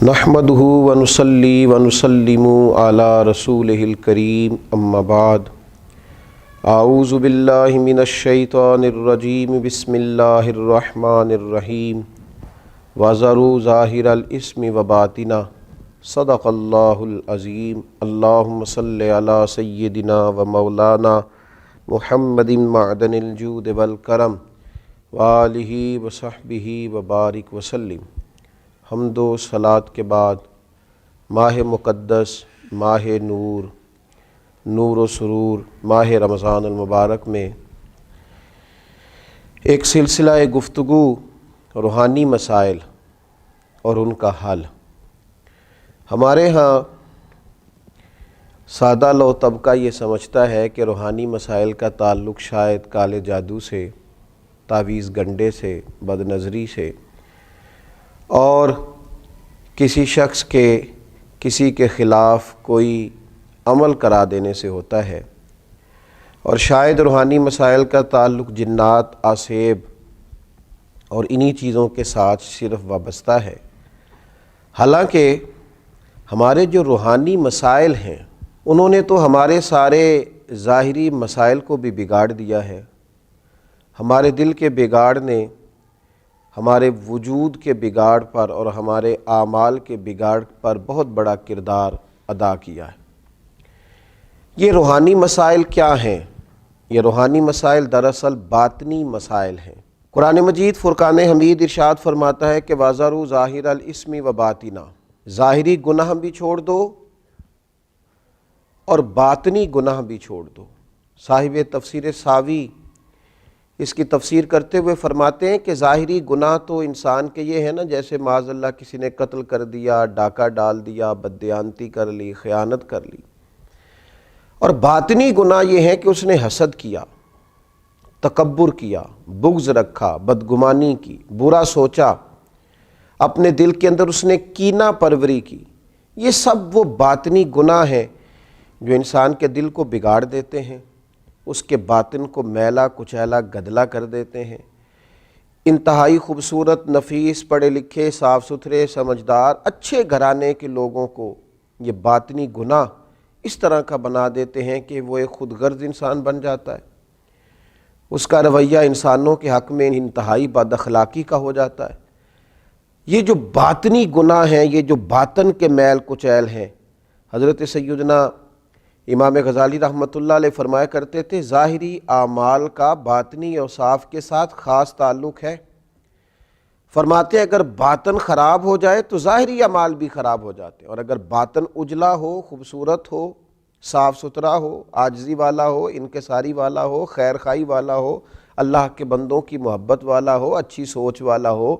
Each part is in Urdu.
نحمدہ ونصلی ونسلم علی رسولہ الکریم اما بعد اعوذ باللہ من الشیطان الرجیم بسم اللہ الرحمن الرحیم وذروا ظاہر الاسم وباطنہ صدق اللہ العظیم اللہم صلی علی سیدنا و مولانا محمد معدن الجود والکرم وآلہ وصحبہ وبارک وسلم۔ حمد و صلات کے بعد ماہ مقدس، ماہ نور، نور و سرور، ماہ رمضان المبارک میں ایک سلسلہ گفتگو روحانی مسائل اور ان کا حل۔ ہمارے ہاں سادہ لو طبقہ یہ سمجھتا ہے کہ روحانی مسائل کا تعلق شاید کالے جادو سے، تعویذ گنڈے سے، بد نظری سے اور کسی شخص کے کسی کے خلاف کوئی عمل کرا دینے سے ہوتا ہے، اور شاید روحانی مسائل کا تعلق جنات، آسیب اور انہی چیزوں کے ساتھ صرف وابستہ ہے۔ حالانکہ ہمارے جو روحانی مسائل ہیں انہوں نے تو ہمارے سارے ظاہری مسائل کو بھی بگاڑ دیا ہے۔ ہمارے دل کے بگاڑ نے ہمارے وجود کے بگاڑ پر اور ہمارے اعمال کے بگاڑ پر بہت بڑا کردار ادا کیا ہے۔ یہ روحانی مسائل کیا ہیں؟ یہ روحانی مسائل دراصل باطنی مسائل ہیں۔ قرآن مجید فرقان حمید ارشاد فرماتا ہے کہ وَذَرُوا ظَاهِرَ الْإِثْمِ وَبَاطِنَهُ، ظاہری گناہ بھی چھوڑ دو اور باطنی گناہ بھی چھوڑ دو۔ صاحب تفسیر ساوی اس کی تفسیر کرتے ہوئے فرماتے ہیں کہ ظاہری گناہ تو انسان کے یہ ہے نا، جیسے معاذ اللہ کسی نے قتل کر دیا، ڈاکہ ڈال دیا، بددیانتی کر لی، خیانت کر لی۔ اور باطنی گناہ یہ ہے کہ اس نے حسد کیا، تکبر کیا، بغض رکھا، بدگمانی کی، برا سوچا، اپنے دل کے اندر اس نے کینہ پروری کی۔ یہ سب وہ باطنی گناہ ہیں جو انسان کے دل کو بگاڑ دیتے ہیں، اس کے باطن کو میلا کچیلا گدلا کر دیتے ہیں۔ انتہائی خوبصورت، نفیس، پڑھے لکھے، صاف ستھرے، سمجھدار، اچھے گھرانے کے لوگوں کو یہ باطنی گناہ اس طرح کا بنا دیتے ہیں کہ وہ ایک خود غرض انسان بن جاتا ہے۔ اس کا رویہ انسانوں کے حق میں انتہائی بد اخلاقی کا ہو جاتا ہے۔ یہ جو باطنی گناہ ہیں، یہ جو باطن کے میل کچیل ہیں، حضرت سیدنا امام غزالی رحمۃ اللہ علیہ فرمایا کرتے تھے ظاہری اعمال کا باطنی اوصاف کے ساتھ خاص تعلق ہے۔ فرماتے ہیں اگر باطن خراب ہو جائے تو ظاہری اعمال بھی خراب ہو جاتے ہیں، اور اگر باطن اجلا ہو، خوبصورت ہو، صاف ستھرا ہو، عاجزی والا ہو، انکساری والا ہو، خیر خواہی والا ہو، اللہ کے بندوں کی محبت والا ہو، اچھی سوچ والا ہو،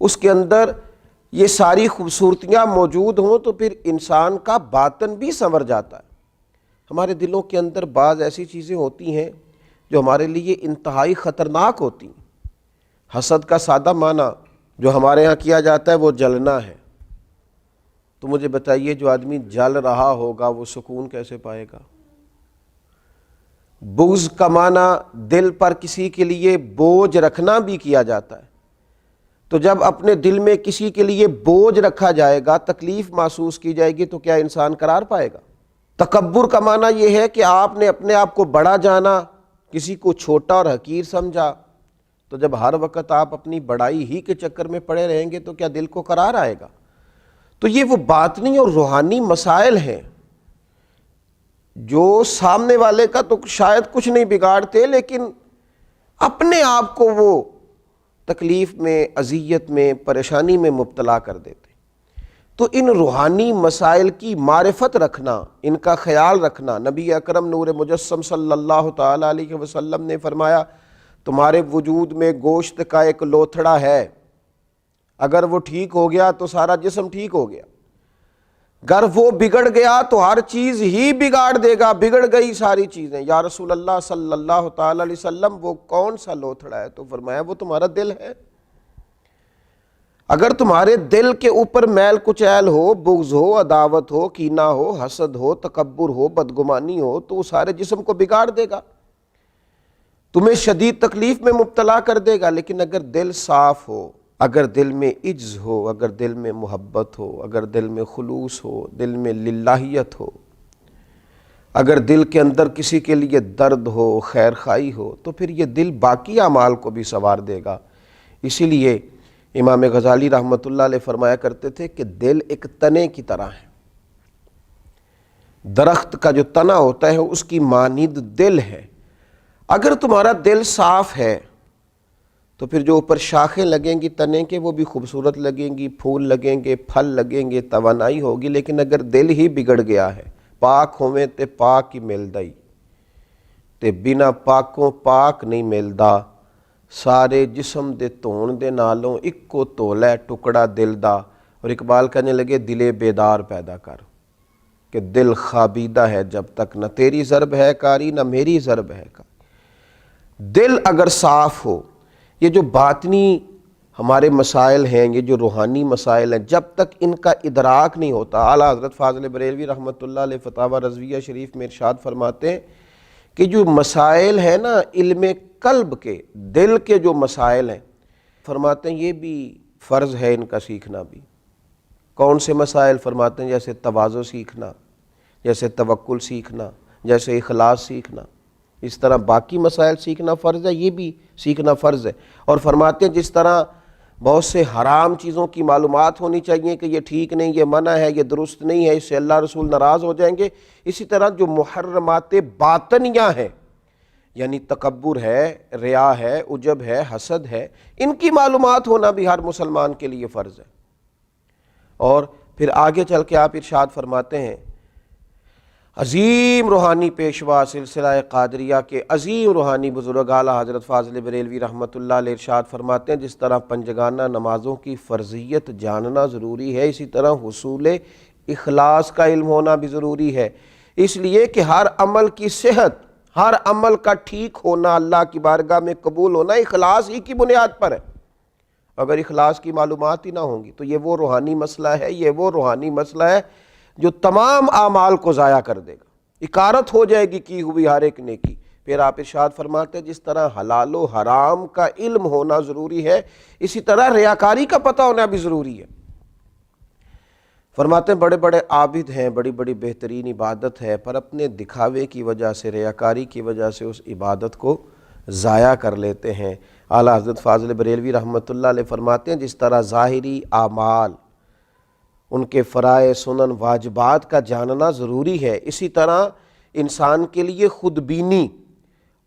اس کے اندر یہ ساری خوبصورتیاں موجود ہوں تو پھر انسان کا باطن بھی سنور جاتا ہے۔ ہمارے دلوں کے اندر بعض ایسی چیزیں ہوتی ہیں جو ہمارے لیے انتہائی خطرناک ہوتی ہیں۔ حسد کا سادہ معنی جو ہمارے ہاں کیا جاتا ہے وہ جلنا ہے۔ تو مجھے بتائیے جو آدمی جل رہا ہوگا وہ سکون کیسے پائے گا؟ بغض کا معنی دل پر کسی کے لیے بوجھ رکھنا بھی کیا جاتا ہے۔ تو جب اپنے دل میں کسی کے لیے بوجھ رکھا جائے گا، تکلیف محسوس کی جائے گی، تو کیا انسان قرار پائے گا؟ تکبر کا معنی یہ ہے کہ آپ نے اپنے آپ کو بڑا جانا، کسی کو چھوٹا اور حقیر سمجھا، تو جب ہر وقت آپ اپنی بڑائی ہی کے چکر میں پڑے رہیں گے تو کیا دل کو قرار آئے گا؟ تو یہ وہ باطنی اور روحانی مسائل ہیں جو سامنے والے کا تو شاید کچھ نہیں بگاڑتے، لیکن اپنے آپ کو وہ تکلیف میں، اذیت میں، پریشانی میں مبتلا کر دیتے۔ تو ان روحانی مسائل کی معرفت رکھنا، ان کا خیال رکھنا، نبی اکرم نور مجسم صلی اللہ تعالیٰ علیہ وسلم نے فرمایا تمہارے وجود میں گوشت کا ایک لوتھڑا ہے، اگر وہ ٹھیک ہو گیا تو سارا جسم ٹھیک ہو گیا، اگر وہ بگڑ گیا تو ہر چیز ہی بگاڑ دے گا، بگڑ گئی ساری چیزیں۔ یا رسول اللہ صلی اللہ تعالیٰ علیہ وسلم وہ کون سا لوتھڑا ہے؟ تو فرمایا وہ تمہارا دل ہے۔ اگر تمہارے دل کے اوپر میل کچیل ہو، بغض ہو، عداوت ہو، کینہ ہو، حسد ہو، تکبر ہو، بدگمانی ہو، تو وہ سارے جسم کو بگاڑ دے گا، تمہیں شدید تکلیف میں مبتلا کر دے گا۔ لیکن اگر دل صاف ہو، اگر دل میں عجز ہو، اگر دل میں محبت ہو، اگر دل میں خلوص ہو، دل میں للہیت ہو، اگر دل کے اندر کسی کے لیے درد ہو، خیر خواہی ہو، تو پھر یہ دل باقی اعمال کو بھی سنوار دے گا۔ اسی لیے امام غزالی رحمۃ اللہ علیہ فرمایا کرتے تھے کہ دل ایک تنے کی طرح ہے، درخت کا جو تنا ہوتا ہے اس کی مانند دل ہے۔ اگر تمہارا دل صاف ہے تو پھر جو اوپر شاخیں لگیں گی تنے کے وہ بھی خوبصورت لگیں گی، پھول لگیں گے، پھل لگیں گے، توانائی ہوگی۔ لیکن اگر دل ہی بگڑ گیا ہے، پاک ہوئے تے پاک ہی ملدا ہی تے بنا پاکوں پاک نہیں ملدا، سارے جسم دے دھون دے نالوں اکو تولا ہے ٹکڑا دل دا۔ اور اقبال کہنے لگے دل بیدار پیدا کر، کہ دل خوابیدہ ہے جب تک، نہ تیری ضرب ہے کاری نہ میری ضرب ہے کاری۔ دل اگر صاف ہو، یہ جو باطنی ہمارے مسائل ہیں، یہ جو روحانی مسائل ہیں، جب تک ان کا ادراک نہیں ہوتا، اعلیٰ حضرت فاضل بریلوی رحمۃ اللہ علیہ فتاوی رضویہ شریف میں ارشاد فرماتے ہیں کہ جو مسائل ہیں نا علم قلب کے، دل کے جو مسائل ہیں، فرماتے ہیں یہ بھی فرض ہے ان کا سیکھنا بھی۔ کون سے مسائل؟ فرماتے ہیں جیسے تواضع سیکھنا، جیسے توکل سیکھنا، جیسے اخلاص سیکھنا، اس طرح باقی مسائل سیکھنا فرض ہے، یہ بھی سیکھنا فرض ہے۔ اور فرماتے ہیں جس طرح بہت سے حرام چیزوں کی معلومات ہونی چاہیے کہ یہ ٹھیک نہیں، یہ منع ہے، یہ درست نہیں ہے، اس سے اللہ رسول ناراض ہو جائیں گے، اسی طرح جو محرمات باطنیہ ہیں، یعنی تکبر ہے، ریا ہے، عجب ہے، حسد ہے، ان کی معلومات ہونا بھی ہر مسلمان کے لیے فرض ہے۔ اور پھر آگے چل کے آپ ارشاد فرماتے ہیں عظیم روحانی پیشوا سلسلہ قادریہ کے عظیم روحانی بزرگ اعلیٰ حضرت فاضل بریلوی رحمۃ اللہ علیہ ارشاد فرماتے ہیں جس طرح پنجگانہ نمازوں کی فرضیت جاننا ضروری ہے، اسی طرح حصول اخلاص کا علم ہونا بھی ضروری ہے، اس لیے کہ ہر عمل کی صحت، ہر عمل کا ٹھیک ہونا، اللہ کی بارگاہ میں قبول ہونا اخلاص ہی کی بنیاد پر ہے۔ اگر اخلاص کی معلومات ہی نہ ہوں گی تو یہ وہ روحانی مسئلہ ہے، یہ وہ روحانی مسئلہ ہے جو تمام اعمال کو ضائع کر دے گا، اکارت ہو جائے گی کی ہوئی ہر ایک نیکی۔ پھر آپ ارشاد فرماتے ہیں جس طرح حلال و حرام کا علم ہونا ضروری ہے، اسی طرح ریاکاری کا پتہ ہونا بھی ضروری ہے۔ فرماتے ہیں بڑے بڑے عابد ہیں، بڑی بڑی بہترین عبادت ہے، پر اپنے دکھاوے کی وجہ سے، ریاکاری کی وجہ سے اس عبادت کو ضائع کر لیتے ہیں۔ اعلیٰ حضرت فاضل بریلوی رحمۃ اللہ علیہ فرماتے ہیں جس طرح ظاہری اعمال، ان کے فرائض، سنن، واجبات کا جاننا ضروری ہے، اسی طرح انسان کے لیے خود بینی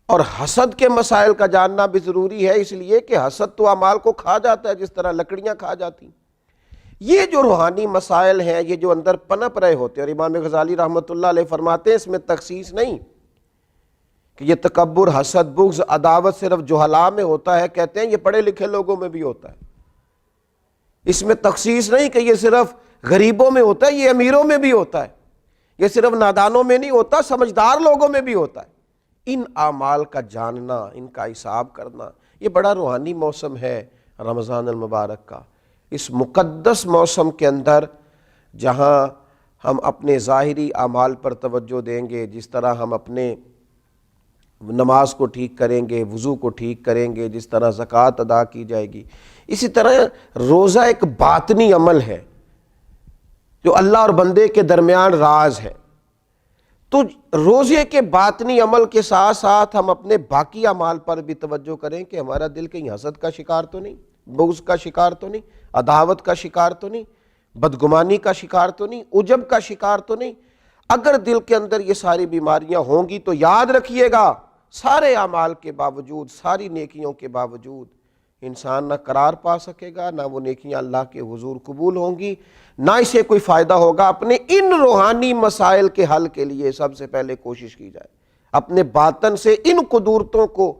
اور حسد کے مسائل کا جاننا بھی ضروری ہے، اس لیے کہ حسد تو اعمال کو کھا جاتا ہے جس طرح لکڑیاں کھا جاتی ہیں۔ یہ جو روحانی مسائل ہیں، یہ جو اندر پنپ رہے ہوتے ہیں، اور امام غزالی رحمۃ اللہ علیہ فرماتے ہیں اس میں تخصیص نہیں کہ یہ تکبر، حسد، بغض، عداوت صرف جہلاء میں ہوتا ہے، کہتے ہیں یہ پڑھے لکھے لوگوں میں بھی ہوتا ہے۔ اس میں تخصیص نہیں کہ یہ صرف غریبوں میں ہوتا ہے، یہ امیروں میں بھی ہوتا ہے، یہ صرف نادانوں میں نہیں ہوتا، سمجھدار لوگوں میں بھی ہوتا ہے۔ ان اعمال کا جاننا، ان کا حساب کرنا، یہ بڑا روحانی موسم ہے رمضان المبارک کا۔ اس مقدس موسم کے اندر جہاں ہم اپنے ظاہری اعمال پر توجہ دیں گے، جس طرح ہم اپنے نماز کو ٹھیک کریں گے، وضو کو ٹھیک کریں گے، جس طرح زکوٰۃ ادا کی جائے گی، اسی طرح روزہ ایک باطنی عمل ہے جو اللہ اور بندے کے درمیان راز ہے۔ تو روزے کے باطنی عمل کے ساتھ ساتھ ہم اپنے باقی اعمال پر بھی توجہ کریں کہ ہمارا دل کہیں حسد کا شکار تو نہیں، بغض کا شکار تو نہیں، عداوت کا شکار تو نہیں، بدگمانی کا شکار تو نہیں، عجب کا شکار تو نہیں۔ اگر دل کے اندر یہ ساری بیماریاں ہوں گی تو یاد رکھیے گا سارے اعمال کے باوجود، ساری نیکیوں کے باوجود انسان نہ قرار پا سکے گا، نہ وہ نیکیاں اللہ کے حضور قبول ہوں گی، نہ اسے کوئی فائدہ ہوگا۔ اپنے ان روحانی مسائل کے حل کے لیے سب سے پہلے کوشش کی جائے، اپنے باطن سے ان قدورتوں کو،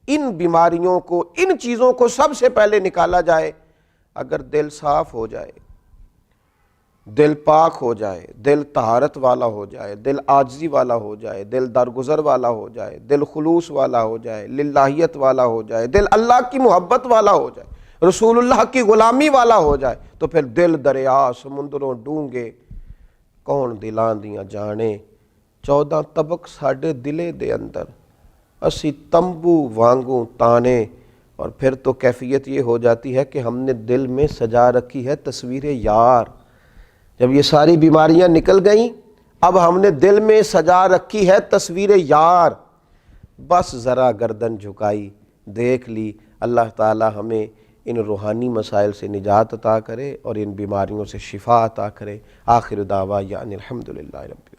ان بیماریوں کو، ان چیزوں کو سب سے پہلے نکالا جائے۔ اگر دل صاف ہو جائے، دل پاک ہو جائے، دل طہارت والا ہو جائے، دل عاجزی والا ہو جائے، دل درگزر والا ہو جائے، دل خلوص والا ہو جائے، للہیت والا ہو جائے، دل اللہ کی محبت والا ہو جائے، رسول اللہ کی غلامی والا ہو جائے، تو پھر دل دریا سمندروں ڈونگے کون دلاں دیاں جانے، 14 طبق ساڈے دلے دے اندر، اسی تمبو وانگوں تانے، اور پھر تو کیفیت یہ ہو جاتی ہے کہ ہم نے دل میں سجا رکھی ہے تصویر یار. جب یہ ساری بیماریاں نکل گئیں اب ہم نے دل میں سجا رکھی ہے تصویر یار. بس ذرا گردن جھکائی دیکھ لی. اللہ تعالی ہمیں ان روحانی مسائل سے نجات عطا کرے اور ان بیماریوں سے شفا عطا کرے. آخر دعوانا الحمدللہ رب